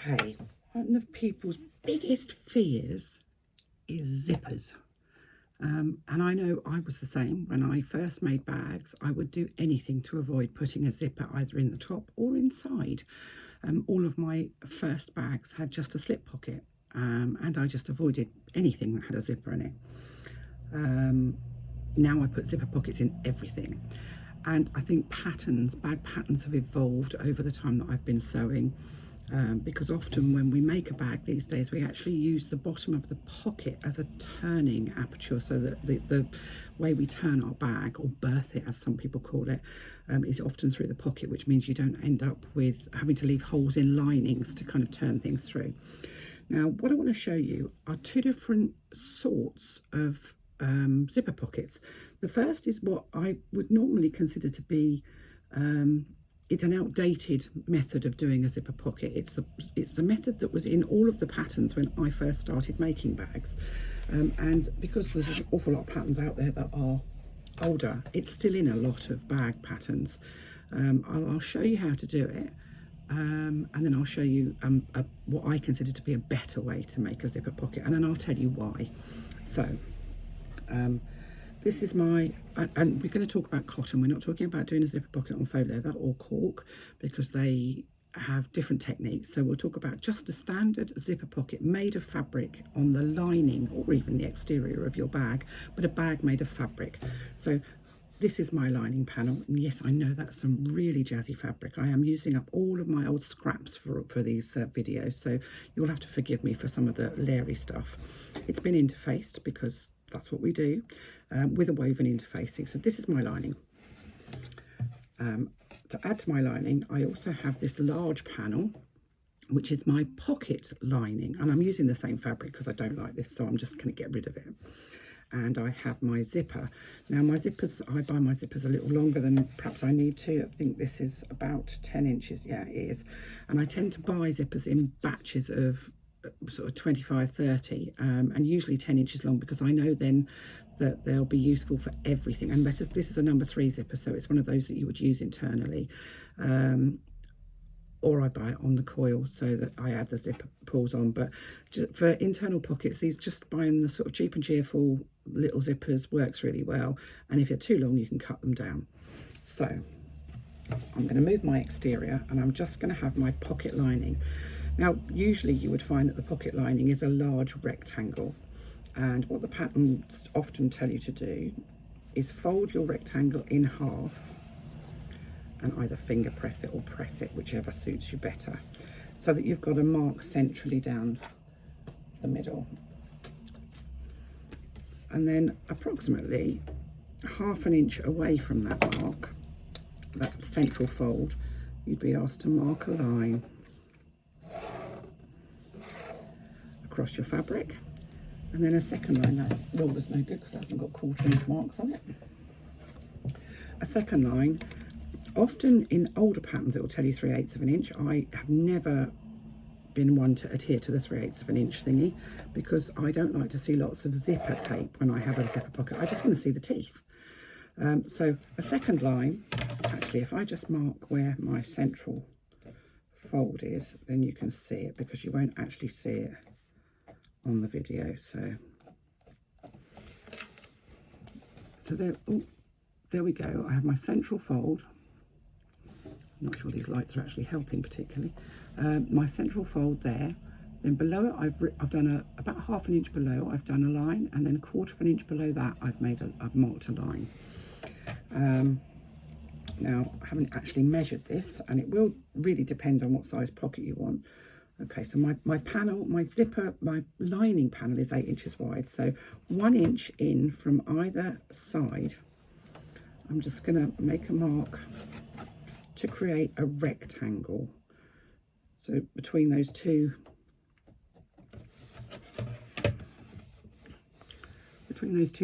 Okay, one of people's biggest fears is zippers. And I know I was the same. When I first made bags, I would do anything to avoid putting a zipper either in the top or inside. All of my first bags had just a slip pocket, and I just avoided anything that had a zipper in it. Now I put zipper pockets in everything. And I think bag patterns have evolved over the time that I've been sewing. Because often when we make a bag these days, we actually use the bottom of the pocket as a turning aperture, so that the way we turn our bag, or berth it as some people call it, is often through the pocket, which means you don't end up with having to leave holes in linings to kind of turn things through. Now, what I want to show you are two different sorts of zipper pockets. The first is what I would normally consider to be it's an outdated method of doing a zipper pocket. It's the method that was in all of the patterns when I first started making bags, and because there's an awful lot of patterns out there that are older, it's still in a lot of bag patterns. I'll show you how to do it, and then I'll show you what I consider to be a better way to make a zipper pocket, and then I'll tell you why. So this is my, and we're going to talk about cotton. We're not talking about doing a zipper pocket on faux leather or cork, because they have different techniques. So we'll talk about just a standard zipper pocket made of fabric on the lining or even the exterior of your bag, but a bag made of fabric. So this is my lining panel, and yes, I know that's some really jazzy fabric. I am using up all of my old scraps for these videos, so you'll have to forgive me for some of the leery stuff. It's been interfaced because that's what we do, with a woven interfacing. So this is my lining. To add to my lining, I also have this large panel, which is my pocket lining, and I'm using the same fabric because I don't like this, so I'm just going to get rid of it. And I have my zipper. Now my zippers, I buy my zippers a little longer than perhaps I need to. I think this is about 10 inches. Yeah, it is. And I tend to buy zippers in batches of sort of 25, 30, and usually 10 inches long, because I know then that they'll be useful for everything. And this is a number 3 zipper, so it's one of those that you would use internally, or I buy it on the coil so that I add the zipper pulls on. But for internal pockets, these, just buying the sort of cheap and cheerful little zippers works really well, and if you're too long you can cut them down. So I'm going to move my exterior, and I'm just going to have my pocket lining. Now, usually you would find that the pocket lining is a large rectangle, and what the patterns often tell you to do is fold your rectangle in half and either finger press it or press it, whichever suits you better, so that you've got a mark centrally down the middle. And then approximately ½ inch away from that mark, that central fold, you'd be asked to mark a line across your fabric, and then a second line. That ruler's no good because it hasn't got 1/4 inch marks on it. A second line, often in older patterns it will tell you 3/8 of an inch. I have never been one to adhere to the 3/8 of an inch thingy, because I don't like to see lots of zipper tape when I have a zipper pocket. I just want to see the teeth. So a second line, actually, if I just mark where my central fold is, then you can see it, because you won't actually see it on the video. So there we go. I have my central fold. I'm not sure these lights are actually helping particularly. My central fold there. Then below it, I've done about ½ an inch below, I've done a line, and then 1/4 of an inch below that, I've marked a line. Now, I haven't actually measured this, and it will really depend on what size pocket you want. Okay, so my panel, my zipper, my lining panel is 8 inches wide, so 1 inch in from either side. I'm just going to make a mark to create a rectangle. So between those two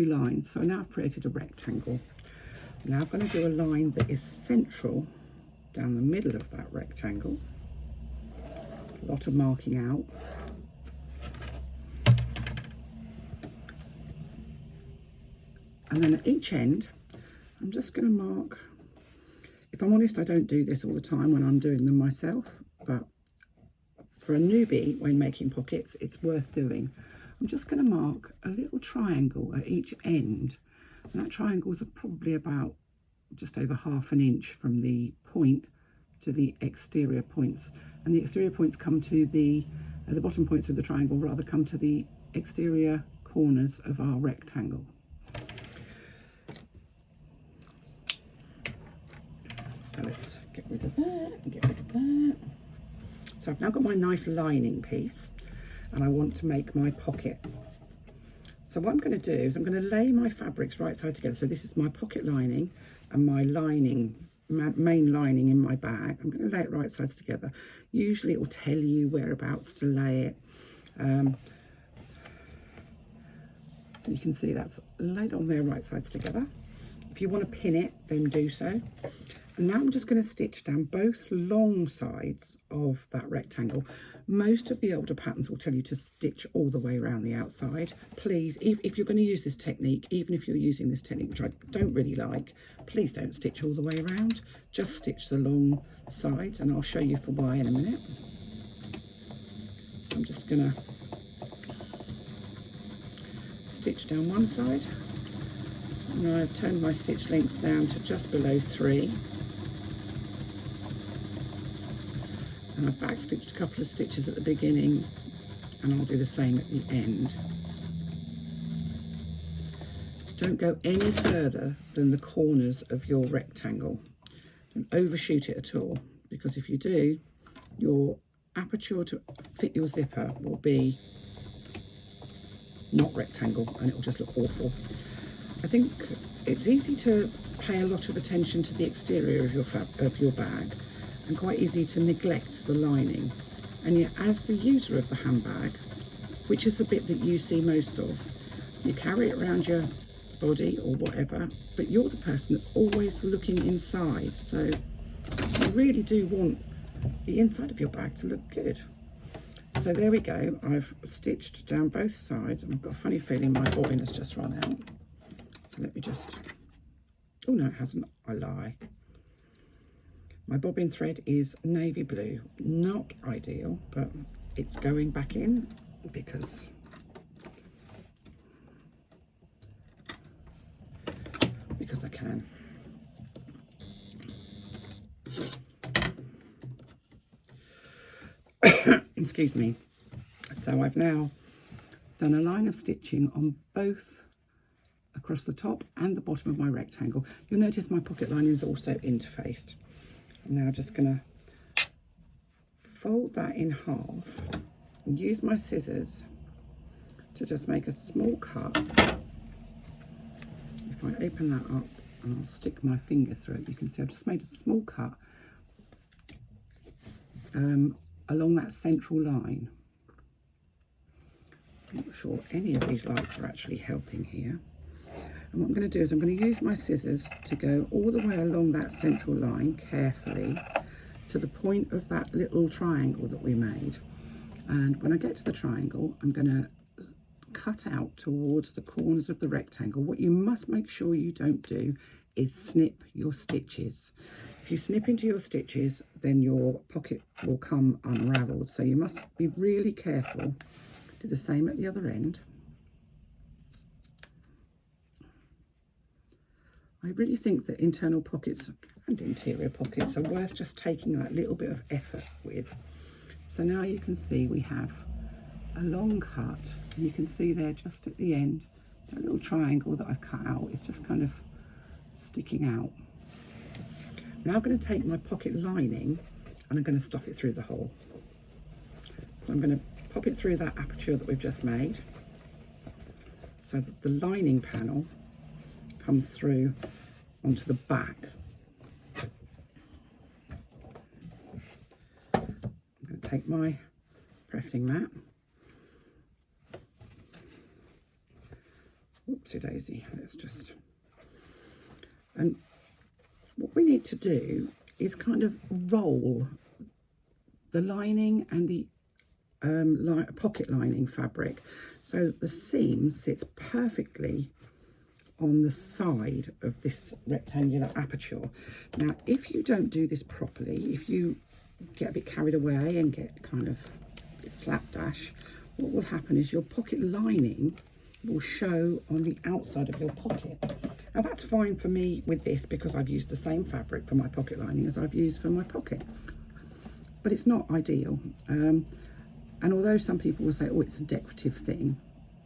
lines, so now I've created a rectangle. Now I'm going to do a line that is central down the middle of that rectangle. A lot of marking out. And then at each end, I'm just going to mark. If I'm honest, I don't do this all the time when I'm doing them myself, but for a newbie when making pockets, it's worth doing. I'm just going to mark a little triangle at each end, and that triangle is probably about just over ½ an inch from the point to the exterior points, and the exterior points come to the bottom points of the triangle rather come to the exterior corners of our rectangle. So let's get rid of that and get rid of that. So I've now got my nice lining piece, and I want to make my pocket. So what I'm going to do is I'm going to lay my fabrics right side together. So this is my pocket lining and my lining, main lining in my bag. I'm going to lay it right sides together. Usually it will tell you whereabouts to lay it. So you can see that's laid on there right sides together. If you want to pin it, then do so. And now I'm just going to stitch down both long sides of that rectangle. Most of the older patterns will tell you to stitch all the way around the outside. Please, if you're going to use this technique, even if you're using this technique, which I don't really like, please don't stitch all the way around. Just stitch the long sides, and I'll show you for why in a minute. So I'm just going to stitch down one side. And I've turned my stitch length down to just below 3. And I've backstitched a couple of stitches at the beginning, and I'll do the same at the end. Don't go any further than the corners of your rectangle. Don't overshoot it at all, because if you do, your aperture to fit your zipper will be not rectangle, and it will just look awful. I think it's easy to pay a lot of attention to the exterior of your bag, and quite easy to neglect the lining. And yet, as the user of the handbag, which is the bit that you see most of, you carry it around your body or whatever, but you're the person that's always looking inside. So you really do want the inside of your bag to look good. So there we go. I've stitched down both sides, and I've got a funny feeling my bobbin has just run out. So let me just, oh no, it hasn't, I lie. My bobbin thread is navy blue. Not ideal, but it's going back in because I can. Excuse me. So I've now done a line of stitching on both across the top and the bottom of my rectangle. You'll notice my pocket lining is also interfaced. I'm now just going to fold that in half and use my scissors to just make a small cut. If I open that up and I'll stick my finger through it, you can see I've just made a small cut along that central line. I'm not sure any of these lights are actually helping here. And what I'm going to do is I'm going to use my scissors to go all the way along that central line carefully to the point of that little triangle that we made. And when I get to the triangle, I'm going to cut out towards the corners of the rectangle. What you must make sure you don't do is snip your stitches. If you snip into your stitches, then your pocket will come unraveled. So you must be really careful. Do the same at the other end. I really think that internal pockets and interior pockets are worth just taking that little bit of effort with. So now you can see we have a long cut, and you can see there just at the end, that little triangle that I've cut out is just kind of sticking out. Now I'm going to take my pocket lining and I'm going to stuff it through the hole. So I'm going to pop it through that aperture that we've just made, so that the lining panel comes through onto the back. I'm going to take my pressing mat. Whoopsie daisy, let's just, and what we need to do is kind of roll the lining and the pocket lining fabric so the seam sits perfectly on the side of this rectangular aperture. Now, if you don't do this properly, if you get a bit carried away and get kind of slapdash, what will happen is your pocket lining will show on the outside of your pocket. Now that's fine for me with this because I've used the same fabric for my pocket lining as I've used for my pocket, but it's not ideal. And although some people will say, oh, it's a decorative thing,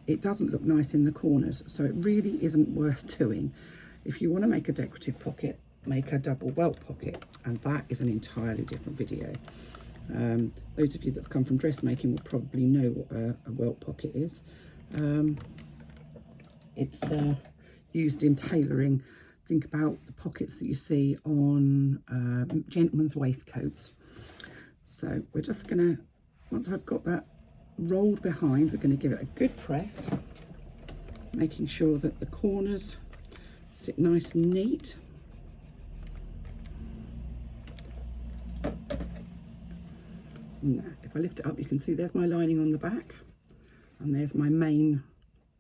it doesn't look nice in the corners, so it really isn't worth doing. If you want to make a decorative pocket, make a double welt pocket, and that is an entirely different video. Those of you that have come from dressmaking will probably know what a welt pocket is. It's used in tailoring. Think about the pockets that you see on gentlemen's waistcoats. So we're just gonna, once I've got that rolled behind, we're going to give it a good press, making sure that the corners sit nice and neat. Now, if I lift it up, you can see there's my lining on the back and there's my main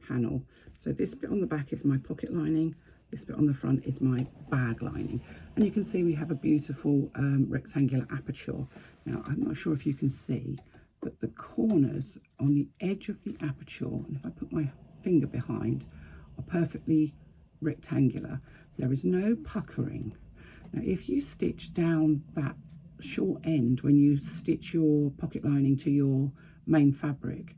panel. So this bit on the back is my pocket lining, this bit on the front is my bag lining, and you can see we have a beautiful rectangular aperture. Now I'm not sure if you can see, but the corners on the edge of the aperture, and if I put my finger behind, are perfectly rectangular. There is no puckering. Now if you stitch down that short end when you stitch your pocket lining to your main fabric,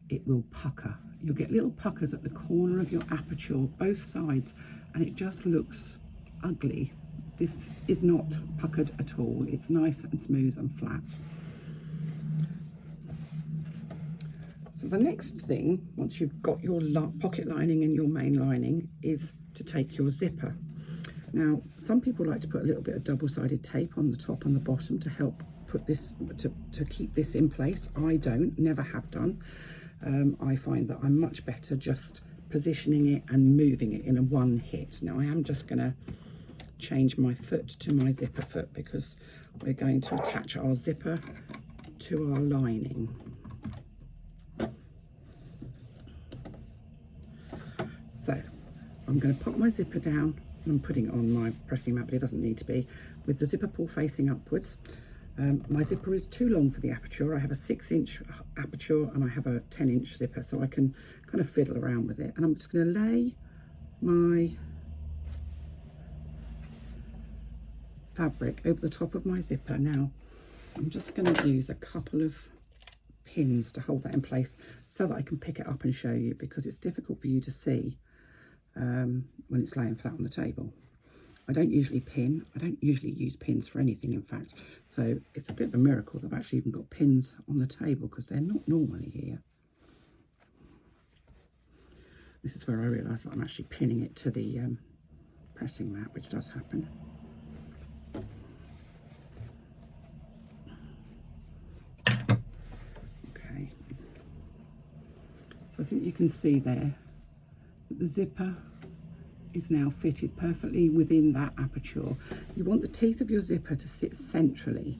it will pucker. You'll get little puckers at the corner of your aperture, both sides, and it just looks ugly. This is not puckered at all. It's nice and smooth and flat. So the next thing, once you've got your pocket lining and your main lining, is to take your zipper. Now, some people like to put a little bit of double-sided tape on the top and the bottom to help put this, to keep this in place. I don't, never have done. I find that I'm much better just positioning it and moving it in a one hit. Now I am just going to change my foot to my zipper foot because we're going to attach our zipper to our lining. So I'm going to put my zipper down. I'm putting it on my pressing mat, but it doesn't need to be, with the zipper pull facing upwards. My zipper is too long for the aperture. I have a 6-inch aperture and I have a 10-inch zipper, so I can kind of fiddle around with it. And I'm just going to lay my fabric over the top of my zipper. Now I'm just going to use a couple of pins to hold that in place so that I can pick it up and show you, because it's difficult for you to see when it's laying flat on the table. I don't usually pin. I don't usually use pins for anything, in fact. So it's a bit of a miracle that I've actually even got pins on the table, because they're not normally here. This is where I realise that I'm actually pinning it to the pressing mat, which does happen. Okay. So I think you can see there that the zipper is now fitted perfectly within that aperture. You want the teeth of your zipper to sit centrally.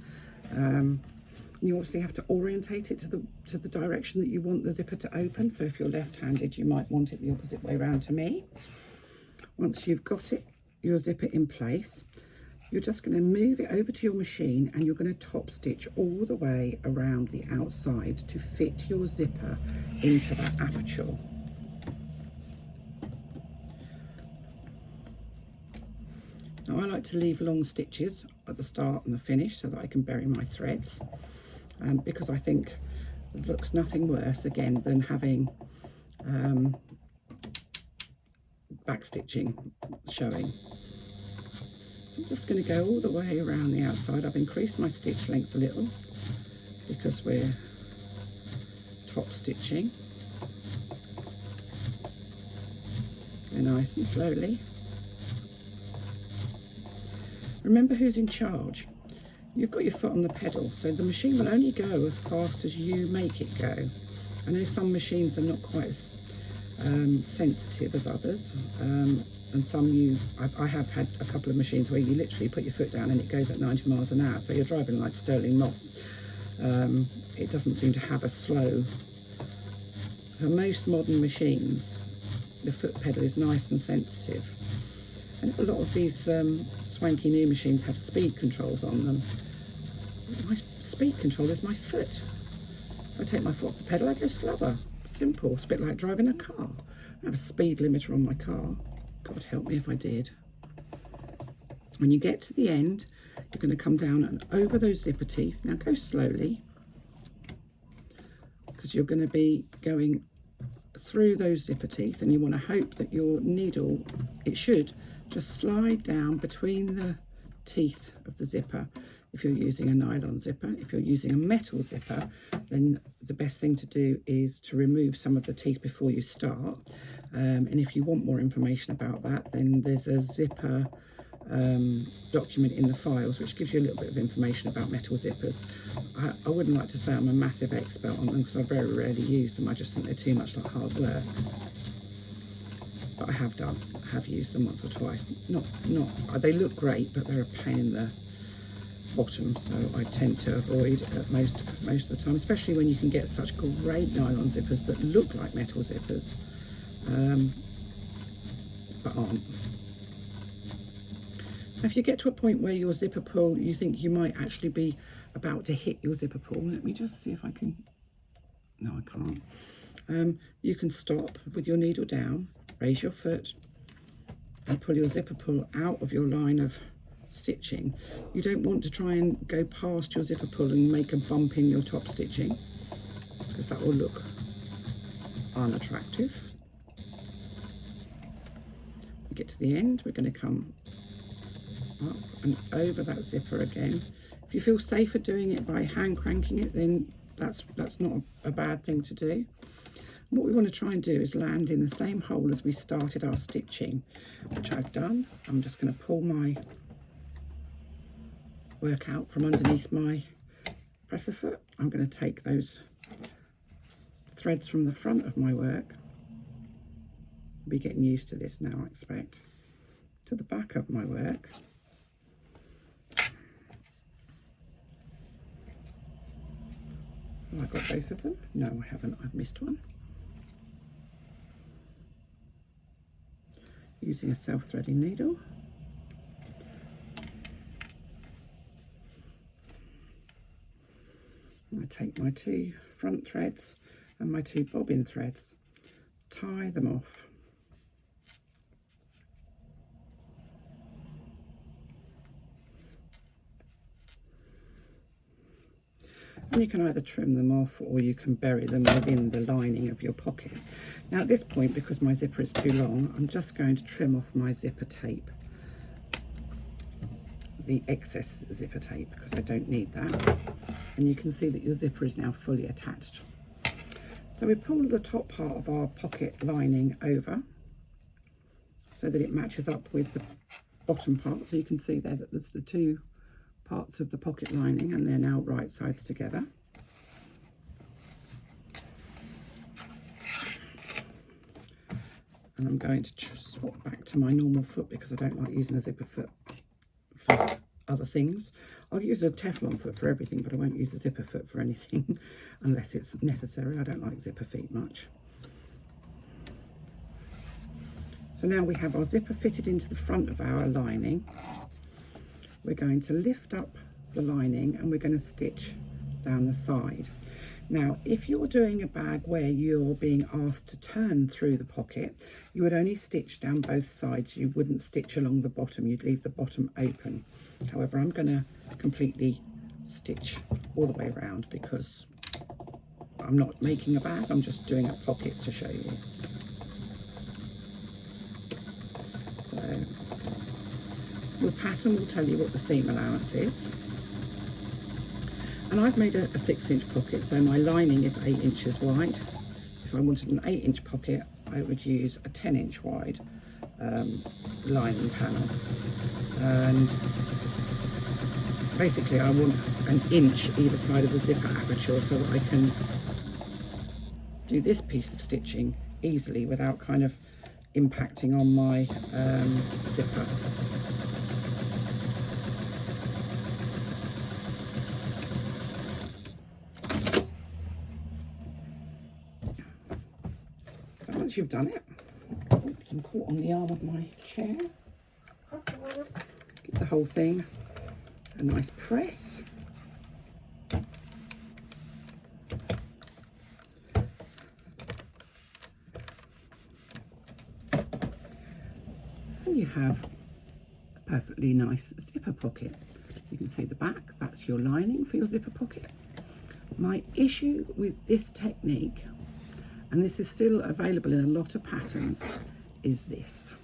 You obviously have to orientate it to the direction that you want the zipper to open. So if you're left-handed, you might want it the opposite way around to me. Once you've got it, your zipper in place, you're just going to move it over to your machine and you're going to top stitch all the way around the outside to fit your zipper into that aperture. Now I like to leave long stitches at the start and the finish so that I can bury my threads, because I think it looks nothing worse again than having back stitching showing. So I'm just going to go all the way around the outside. I've increased my stitch length a little because we're top stitching. Go nice and slowly. Remember who's in charge. You've got your foot on the pedal, so the machine will only go as fast as you make it go. I know some machines are not quite as sensitive as others, and some I have had a couple of machines where you literally put your foot down and it goes at 90 miles an hour, so you're driving like Stirling Moss. It doesn't seem to have a slow. For most modern machines, the foot pedal is nice and sensitive. And a lot of these swanky new machines have speed controls on them. My speed control is my foot. If I take my foot off the pedal, I go slower. Simple. It's a bit like driving a car. I have a speed limiter on my car. God help me if I did. When you get to the end, you're going to come down and over those zipper teeth. Now go slowly, because you're going to be going through those zipper teeth, and you want to hope that your needle, it should just slide down between the teeth of the zipper if you're using a nylon zipper. If you're using a metal zipper, then the best thing to do is to remove some of the teeth before you start. And if you want more information about that, then there's a zipper document in the files which gives you a little bit of information about metal zippers. I wouldn't like to say I'm a massive expert on them because I very rarely use them. I just think they're too much like hard work. But I have used them once or twice. Not they look great, but they're a pain in the bottom, so I tend to avoid most of the time, especially when you can get such great nylon zippers that look like metal zippers, but aren't. Now, if you get to a point where your zipper pull, you think you might actually be about to hit your zipper pull, let me just see if I can, no I can't. You can stop with your needle down, raise your foot and pull your zipper pull out of your line of stitching. You don't want to try and go past your zipper pull and make a bump in your top stitching, because that will look unattractive. We get to the end, we're going to come up and over that zipper again. If you feel safer doing it by hand cranking it, then that's not a bad thing to do. What we want to try and do is land in the same hole as we started our stitching, which I've done. I'm just going to pull my work out from underneath my presser foot. I'm going to take those threads from the front of my work, I'll be getting used to this now I expect, to the back of my work. Have I got both of them? No, I haven't. I've missed one. Using a self-threading needle. I take my two front threads and my two bobbin threads, tie them off. And you can either trim them off or you can bury them within the lining of your pocket. Now at this point, because my zipper is too long, I'm just going to trim off my zipper tape, the excess zipper tape, because I don't need that. And you can see that your zipper is now fully attached. So we pull the top part of our pocket lining over so that it matches up with the bottom part. So you can see there that there's the two parts of the pocket lining and they're now right sides together. And I'm going to swap back to my normal foot because I don't like using a zipper foot for other things. I'll use a Teflon foot for everything, but I won't use a zipper foot for anything unless it's necessary. I don't like zipper feet much. So now we have our zipper fitted into the front of our lining. We're going to lift up the lining and we're going to stitch down the side. Now, if you're doing a bag where you're being asked to turn through the pocket, you would only stitch down both sides. You wouldn't stitch along the bottom. You'd leave the bottom open. However, I'm going to completely stitch all the way around because I'm not making a bag. I'm just doing a pocket to show you. So your pattern will tell you what the seam allowance is. And I've made a 6-inch pocket, so my lining is 8 inches wide. If I wanted an 8-inch pocket, I would use a 10-inch wide lining panel. And basically I want an inch either side of the zipper aperture so that I can do this piece of stitching easily without kind of impacting on my zipper. Once you've done it, I'm caught on the arm of my chair. Give the whole thing a nice press. then you have a perfectly nice zipper pocket. You can see the back, that's your lining for your zipper pocket. My issue with this technique, and this is still available in a lot of patterns, is this.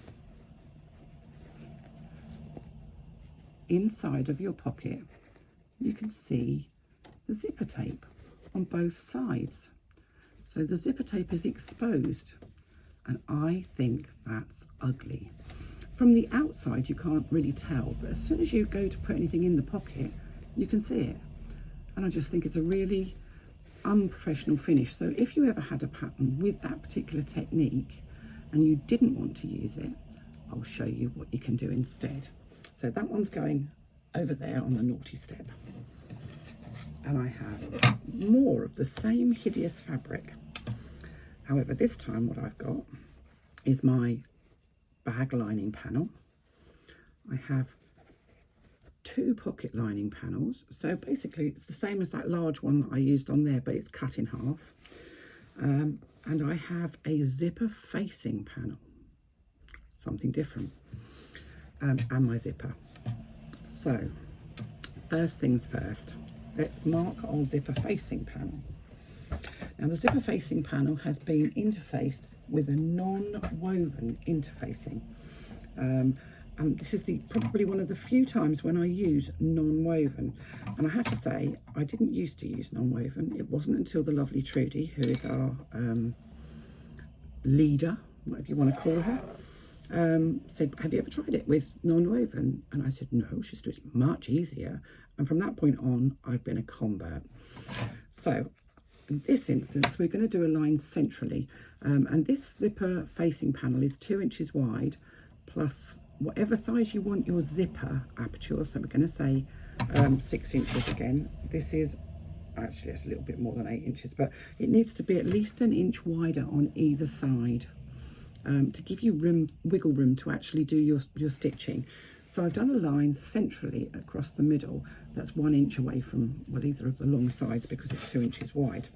Inside of your pocket, you can see the zipper tape on both sides. So the zipper tape is exposed, and I think that's ugly. From the outside, you can't really tell, but as soon as you go to put anything in the pocket, you can see it. And I just think it's a really unprofessional finish. So if you ever had a pattern with that particular technique and you didn't want to use it, I'll show you what you can do instead. So that one's going over there on the naughty step. And I have more of the same hideous fabric. However, this time what I've got is my bag lining panel. I have 2 pocket lining panels. So basically it's the same as that large one that I used on there, but it's cut in half. And I have a zipper facing panel, something different, and my zipper. So first things first, let's mark our zipper facing panel. Now the zipper facing panel has been interfaced with a non-woven interfacing. And this is probably one of the few times when I use non-woven. And I have to say, I didn't used to use non-woven. It wasn't until the lovely Trudy, who is our leader, whatever you want to call her, said, have you ever tried it with non-woven? And I said, no. She said, it's much easier. And from that point on, I've been a convert. So in this instance, we're going to do a line centrally. And this zipper facing panel is 2 inches wide, plus whatever size you want your zipper aperture. So we're going to say 6 inches again. This is actually, it's a little bit more than 8 inches, but it needs to be at least 1 inch wider on either side to give you wiggle room to actually do your stitching. So I've done a line centrally across the middle that's 1 inch away from, well, either of the long sides because it's 2 inches wide.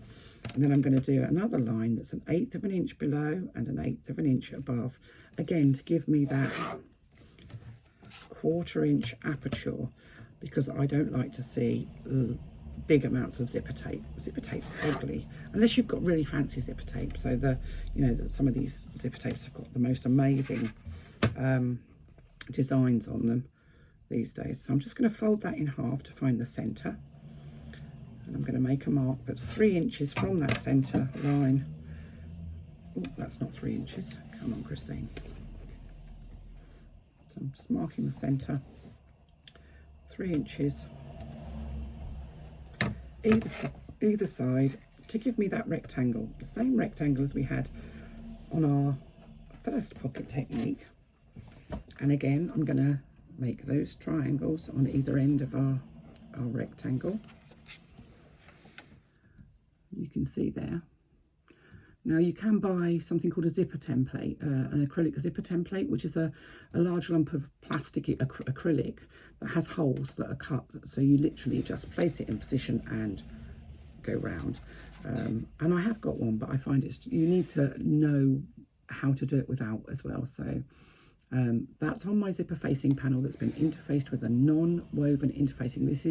And then I'm going to do another line that's 1/8 of an inch below and 1/8 of an inch above, again to give me that 1/4 inch aperture, because I don't like to see big amounts of zipper tape. Zipper tape's ugly unless you've got really fancy zipper tape. So some of these zipper tapes have got the most amazing designs on them these days. So I'm just going to fold that in half to find the center, and I'm going to make a mark that's 3 inches from that center line. Oh, that's not 3 inches. Come on, Christine. So I'm just marking the center, 3 inches either side, to give me that rectangle, the same rectangle as we had on our first pocket technique. And again, I'm going to make those triangles on either end of our rectangle. You can see there. Now you can buy something called a zipper template, an acrylic zipper template, which is a large lump of plastic acrylic that has holes that are cut. So you literally just place it in position and go round. And I have got one, but I find you need to know how to do it without as well. So that's on my zipper facing panel that's been interfaced with a non-woven interfacing. This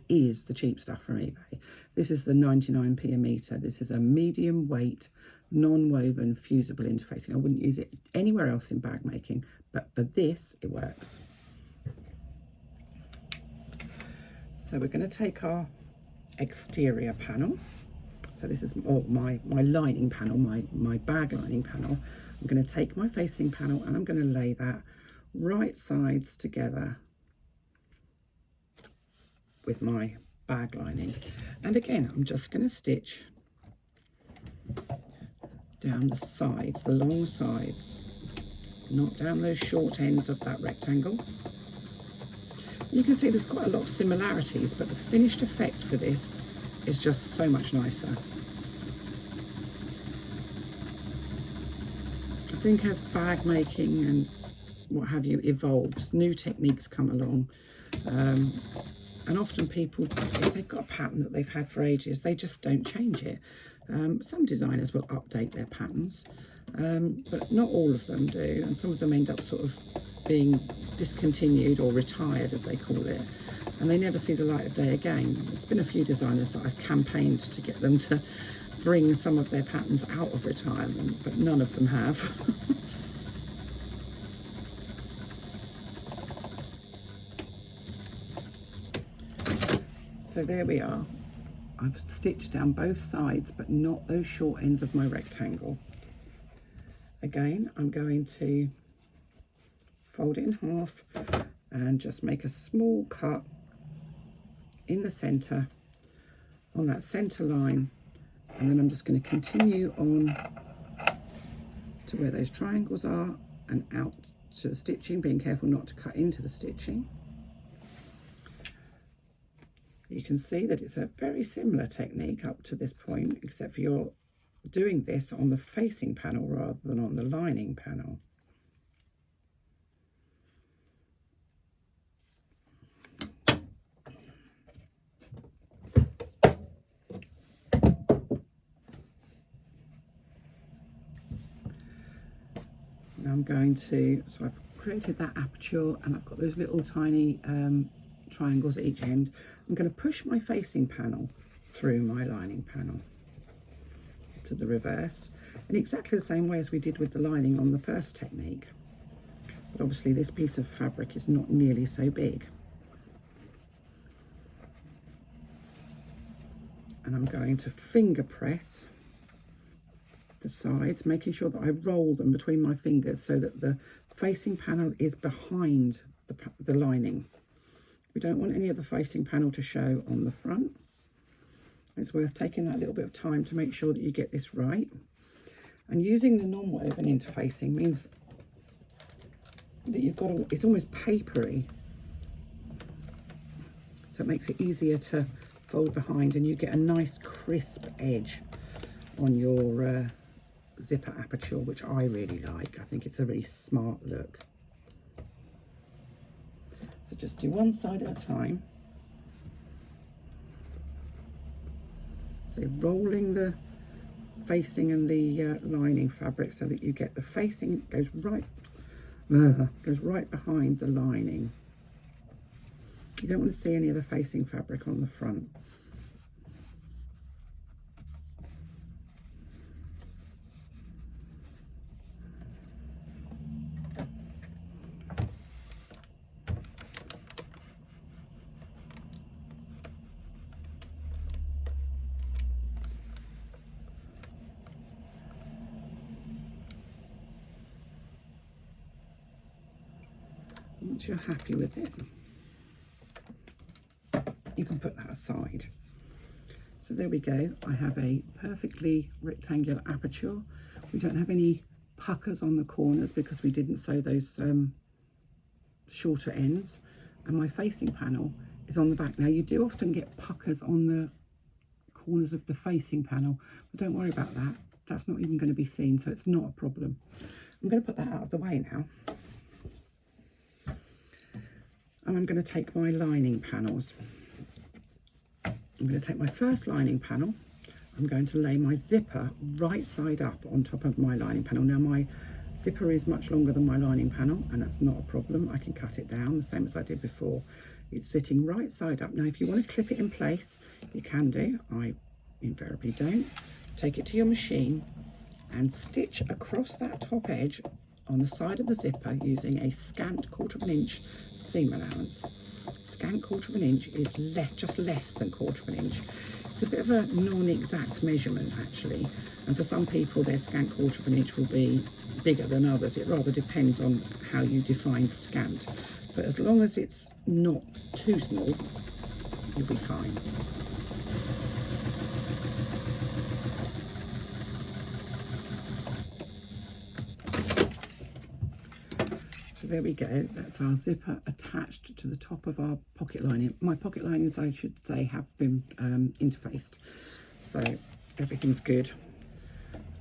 is the cheap stuff from eBay. This is the 99p a metre. This is a medium weight, non-woven, fusible interfacing. I wouldn't use it anywhere else in bag making, but for this, it works. So we're going to take our exterior panel. So this is my lining panel, my bag lining panel. I'm going to take my facing panel and I'm going to lay that right sides together with my bag lining. And again, I'm just going to stitch down the sides, the long sides, not down those short ends of that rectangle. You can see there's quite a lot of similarities, but the finished effect for this is just so much nicer. I think as bag making and what have you evolves, new techniques come along, and often people, if they've got a pattern that they've had for ages, they just don't change it. Some designers will update their patterns, but not all of them do, and some of them end up sort of being discontinued or retired, as they call it, and they never see the light of day again. There's been a few designers that I've campaigned to get them to bring some of their patterns out of retirement, but none of them have. So there we are. I've stitched down both sides, but not those short ends of my rectangle. Again, I'm going to fold it in half and just make a small cut in the center on that center line, and then I'm just going to continue on to where those triangles are and out to the stitching, being careful not to cut into the stitching. You can see that it's a very similar technique up to this point, except for you're doing this on the facing panel rather than on the lining panel. Now I'm going to, so I've created that aperture and I've got those little tiny triangles at each end. I'm going to push my facing panel through my lining panel to the reverse in exactly the same way as we did with the lining on the first technique, but obviously this piece of fabric is not nearly so big. And I'm going to finger press the sides, making sure that I roll them between my fingers so that the facing panel is behind the lining. We don't want any of the facing panel to show on the front. It's worth taking that little bit of time to make sure that you get this right. And using the non-woven interfacing means that you've got it's almost papery. So it makes it easier to fold behind and you get a nice crisp edge on your zipper aperture, which I really like. I think it's a really smart look. So just do one side at a time. So rolling the facing and the lining fabric so that you get the facing goes right behind the lining. You don't want to see any of the facing fabric on the front. Once you're happy with it, you can put that aside. So there we go. I have a perfectly rectangular aperture. We don't have any puckers on the corners because we didn't sew those shorter ends. And my facing panel is on the back. Now you do often get puckers on the corners of the facing panel, but don't worry about that. That's not even going to be seen, so it's not a problem. I'm going to put that out of the way now. And I'm going to take my lining panels. I'm going to take my first lining panel. I'm going to lay my zipper right side up on top of my lining panel. Now my zipper is much longer than my lining panel, and that's not a problem. I can cut it down the same as I did before. It's sitting right side up. Now if you want to clip it in place, you can do. I invariably don't. Take it to your machine and stitch across that top edge on the side of the zipper using a scant 1/4 inch seam allowance. Scant 1/4 inch is just less than 1/4 inch. It's a bit of a non-exact measurement actually, and for some people their scant 1/4 inch will be bigger than others. It rather depends on how you define scant, but as long as it's not too small, you'll be fine. So there we go, that's our zipper attached to the top of our pocket lining. My pocket linings, I should say, have been interfaced, so everything's good.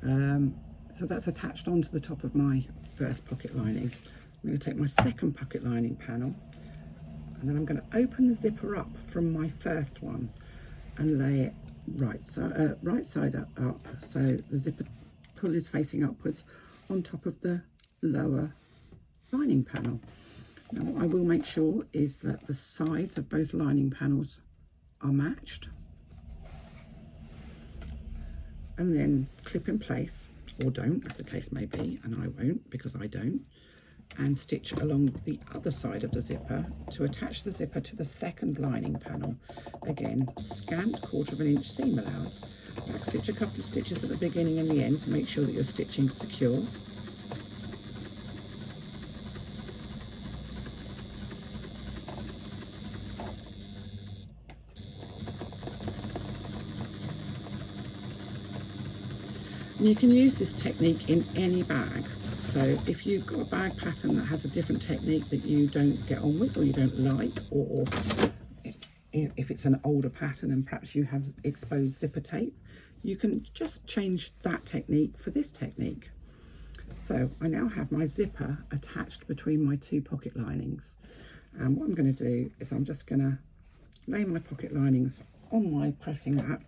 So that's attached onto the top of my first pocket lining. I'm going to take my second pocket lining panel, and then I'm going to open the zipper up from my first one and lay it right side up, so the zipper pull is facing upwards on top of the lower lining panel. Now what I will make sure is that the sides of both lining panels are matched, and then clip in place, or don't, as the case may be, and I won't because I don't, and stitch along the other side of the zipper to attach the zipper to the second lining panel. Again, scant 1/4 inch seam allowance. Back stitch a couple of stitches at the beginning and the end to make sure that your stitching's secure. And you can use this technique in any bag. So if you've got a bag pattern that has a different technique that you don't get on with or you don't like, or if it's an older pattern and perhaps you have exposed zipper tape, you can just change that technique for this technique. So I now have my zipper attached between my 2 pocket linings. And what I'm going to do is I'm just going to lay my pocket linings on my pressing mat.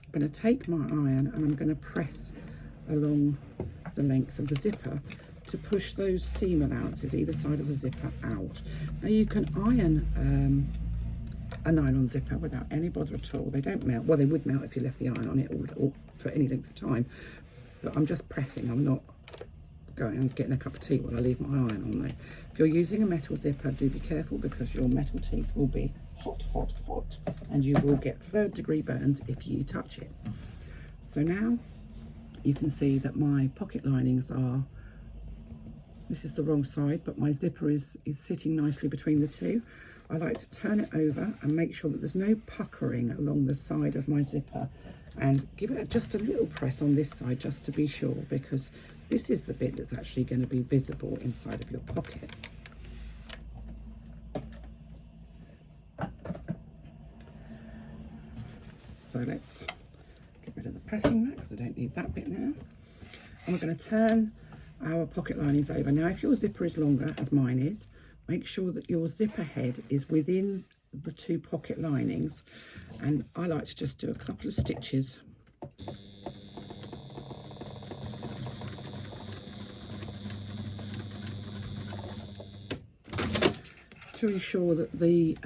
I'm going to take my iron and I'm going to press along the length of the zipper to push those seam allowances either side of the zipper out. Now you can iron a nylon zipper without any bother at all. They don't melt. Well, they would melt if you left the iron on it or for any length of time, but I'm just pressing. I'm not going and getting a cup of tea while I leave my iron on there. If you're using a metal zipper, do be careful because your metal teeth will be hot, hot, hot, and you will get 3rd degree burns if you touch it. So now you can see that my pocket linings are, this is the wrong side, but my zipper is sitting nicely between the two. I like to turn it over and make sure that there's no puckering along the side of my zipper, and give it just a little press on this side just to be sure, because this is the bit that's actually going to be visible inside of your pocket. So let's get rid of the pressing mat because I don't need that bit now. And we're going to turn our pocket linings over. Now if your zipper is longer, as mine is, make sure that your zipper head is within the 2 pocket linings, and I like to just do a couple of stitches to ensure that the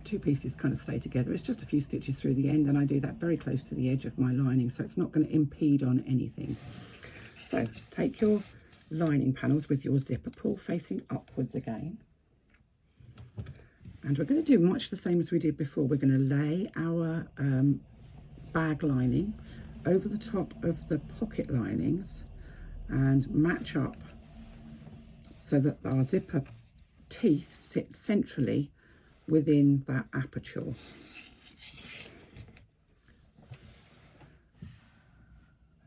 2 pieces kind of stay together. It's just a few stitches through the end, and I do that very close to the edge of my lining, so it's not going to impede on anything. So take your lining panels with your zipper pull facing upwards again, and we're going to do much the same as we did before. We're going to lay our bag lining over the top of the pocket linings and match up so that our zipper teeth sit centrally within that aperture.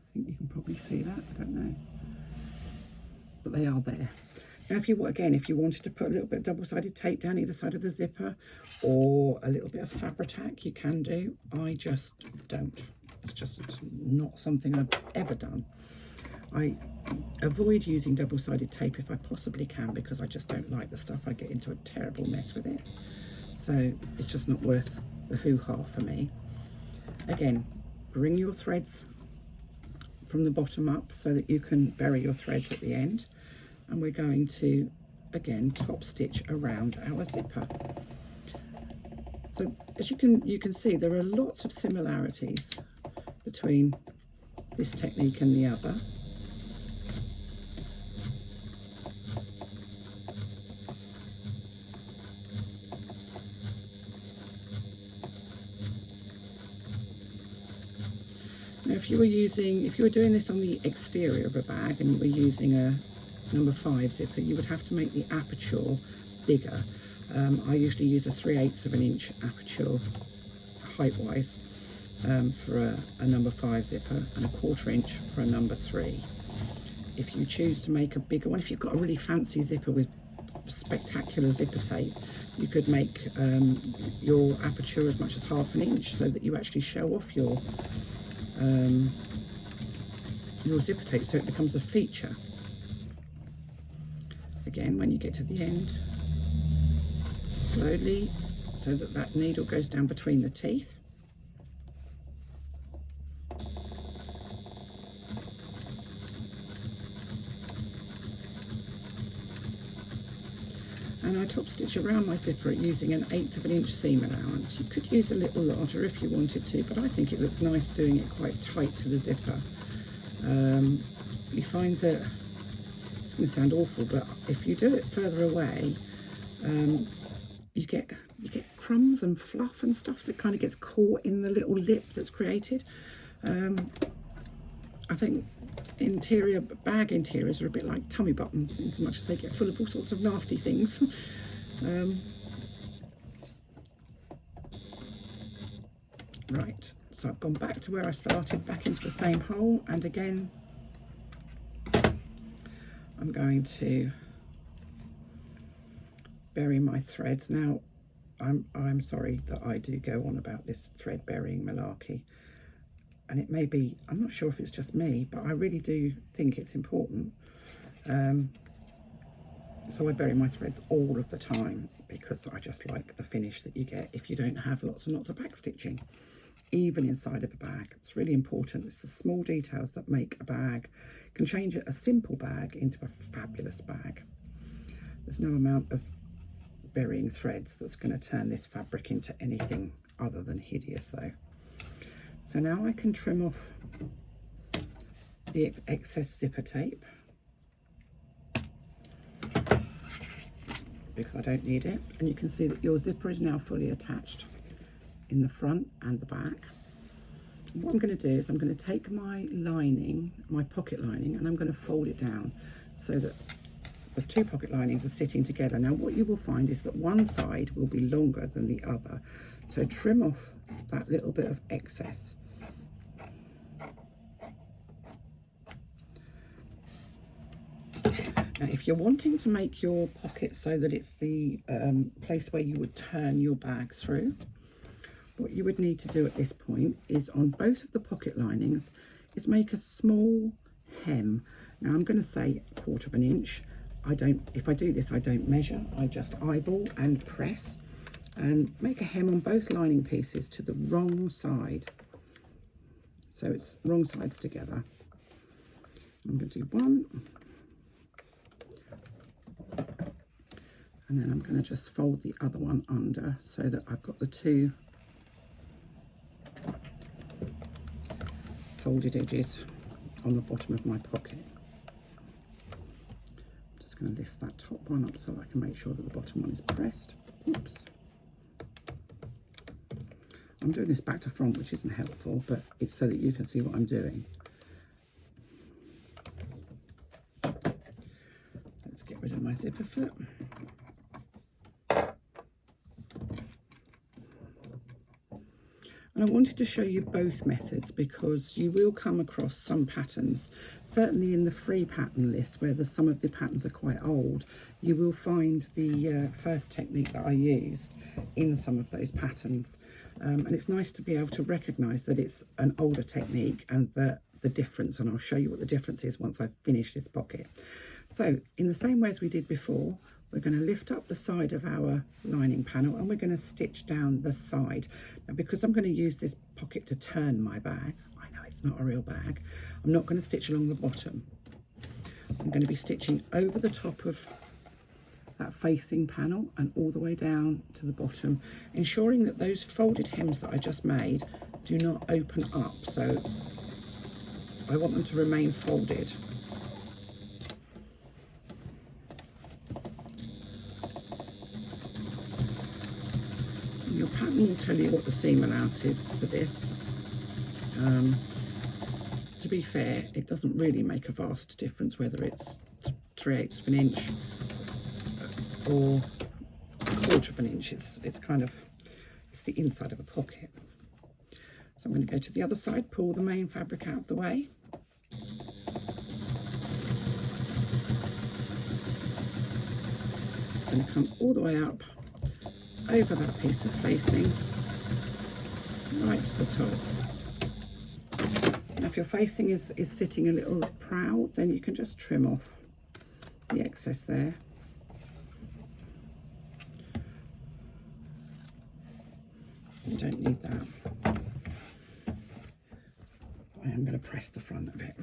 I think you can probably see that, I don't know, but they are there. Now if you wanted to put a little bit of double-sided tape down either side of the zipper or a little bit of Fabri-Tac, you can do. I just don't. It's just not something I've ever done. I avoid using double-sided tape if I possibly can because I just don't like the stuff. I get into a terrible mess with it. So it's just not worth the hoo-ha for me. Again, bring your threads from the bottom up so that you can bury your threads at the end. And we're going to, again, top stitch around our zipper. So as you can see, there are lots of similarities between this technique and the other. Now if you were doing this on the exterior of a bag and you were using a number 5 zipper, you would have to make the aperture bigger. I usually use a 3/8 of an inch aperture height wise for a number 5 zipper and a 1/4 inch for a number 3. If you choose to make a bigger one, if you've got a really fancy zipper with spectacular zipper tape, you could make your aperture as much as 1/2 inch so that you actually show off your zipper tape, so it becomes a feature. Again, when you get to the end, slowly, so that that needle goes down between the teeth. and I top stitch around my zipper using an 1/8 of an inch seam allowance. You could use a little larger if you wanted to, but I think it looks nice doing it quite tight to the zipper. You find that it's going to sound awful, but if you do it further away, you get crumbs and fluff and stuff that kind of gets caught in the little lip that's created. I think bag interiors are a bit like tummy buttons in so much as they get full of all sorts of nasty things. Right, so I've gone back to where I started, back into the same hole, and again I'm going to bury my threads. Now I'm sorry that I do go on about this thread burying malarkey, and it may be, I'm not sure if it's just me, but I really do think it's important. So I bury my threads all of the time because I just like the finish that you get if you don't have lots and lots of back stitching, even inside of a bag. It's really important. It's the small details that make a bag, can change a simple bag into a fabulous bag. There's no amount of burying threads that's going to turn this fabric into anything other than hideous though. So now I can trim off the excess zipper tape because I don't need it, and you can see that your zipper is now fully attached in the front and the back. What I'm going to do is I'm going to take my lining, my pocket lining, and I'm going to fold it down so that the two pocket linings are sitting together. Now what you will find is that one side will be longer than the other, so trim off that little bit of excess. Now if you're wanting to make your pocket so that it's the place where you would turn your bag through, what you would need to do at this point is on both of the pocket linings is make a small hem. Now I'm going to say 1/4 of an inch. If I do this, I don't measure, I just eyeball and press and make a hem on both lining pieces to the wrong side. So it's wrong sides together. I'm going to do one, and then I'm going to just fold the other one under so that I've got the two folded edges on the bottom of my pocket. I'm just going to lift that top one up so I can make sure that the bottom one is pressed. Oops. I'm doing this back to front, which isn't helpful, but it's so that you can see what I'm doing. Let's get rid of my zipper foot. And I wanted to show you both methods because you will come across some patterns, certainly in the free pattern list where some of the patterns are quite old, you will find the first technique that I used in some of those patterns. And it's nice to be able to recognise that it's an older technique and the difference, and I'll show you what the difference is once I've finished this pocket. So in the same way as we did before, we're going to lift up the side of our lining panel and we're going to stitch down the side. Now because I'm going to use this pocket to turn my bag, I know it's not a real bag, I'm not going to stitch along the bottom. I'm going to be stitching over the top of that facing panel and all the way down to the bottom, ensuring that those folded hems that I just made do not open up. So I want them to remain folded. Your pattern will tell you what the seam allowance is for this. To be fair, it doesn't really make a vast difference whether it's 3/8 of an inch or 1/4 of an inch. It's kind of, it's the inside of a pocket. So I'm going to go to the other side, pull the main fabric out of the way. I'm going to come all the way up over that piece of facing, right to the top. Now if your facing is sitting a little proud, then you can just trim off the excess there. You don't need that. I am going to press the front of it.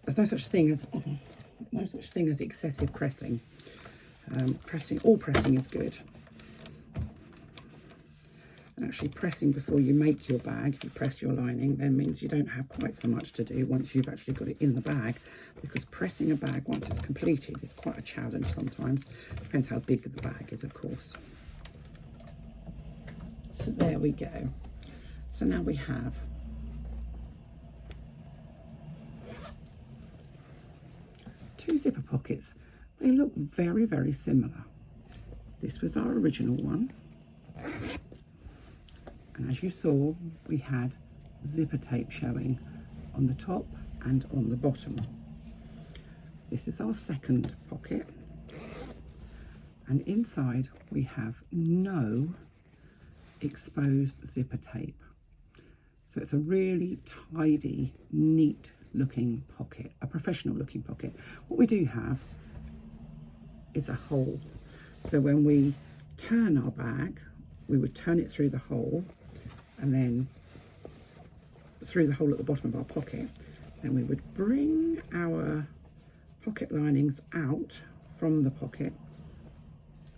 There's no such thing as no such thing as excessive pressing. All pressing is good. And actually pressing before you make your bag, if you press your lining, then means you don't have quite so much to do once you've actually got it in the bag, because pressing a bag once it's completed is quite a challenge sometimes. Depends how big the bag is, of course. So there we go. So now we have two zipper pockets. They look very, very similar. This was our original one. And as you saw, we had zipper tape showing on the top and on the bottom. This is our second pocket. And inside we have no exposed zipper tape. So it's a really tidy, neat looking pocket, a professional looking pocket. What we do have is a hole. So when we turn our bag, we would turn it through the hole, and then through the hole at the bottom of our pocket. Then we would bring our pocket linings out from the pocket,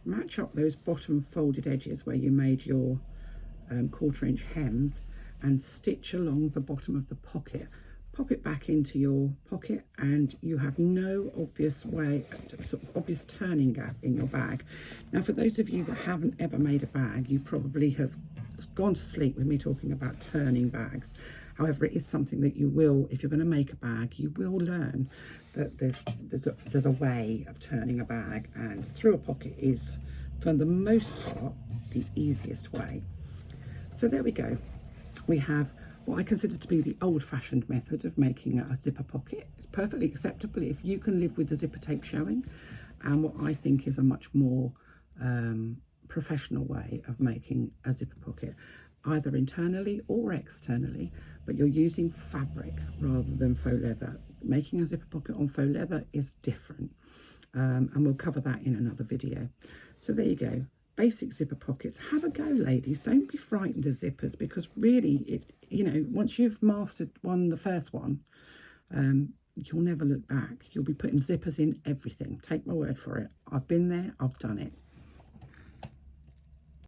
match up those bottom folded edges where you made your 1/4 inch hems, and stitch along the bottom of the pocket. Pop it back into your pocket, and you have no obvious obvious turning gap in your bag. Now, for those of you that haven't ever made a bag, you probably have gone to sleep with me talking about turning bags. However, it is something that you will, if you're going to make a bag, you will learn that there's a way of turning a bag, and through a pocket is, for the most part, the easiest way. So there we go. We have what I consider to be the old-fashioned method of making a zipper pocket. It's perfectly acceptable if you can live with the zipper tape showing, and what I think is a much more professional way of making a zipper pocket, either internally or externally, but you're using fabric rather than faux leather. Making a zipper pocket on faux leather is different, and we'll cover that in another video. So there you go. Basic zipper pockets. Have a go, ladies. Don't be frightened of zippers, because really, once you've mastered the first one, you'll never look back. You'll be putting zippers in everything. Take my word for it. I've been there, I've done it.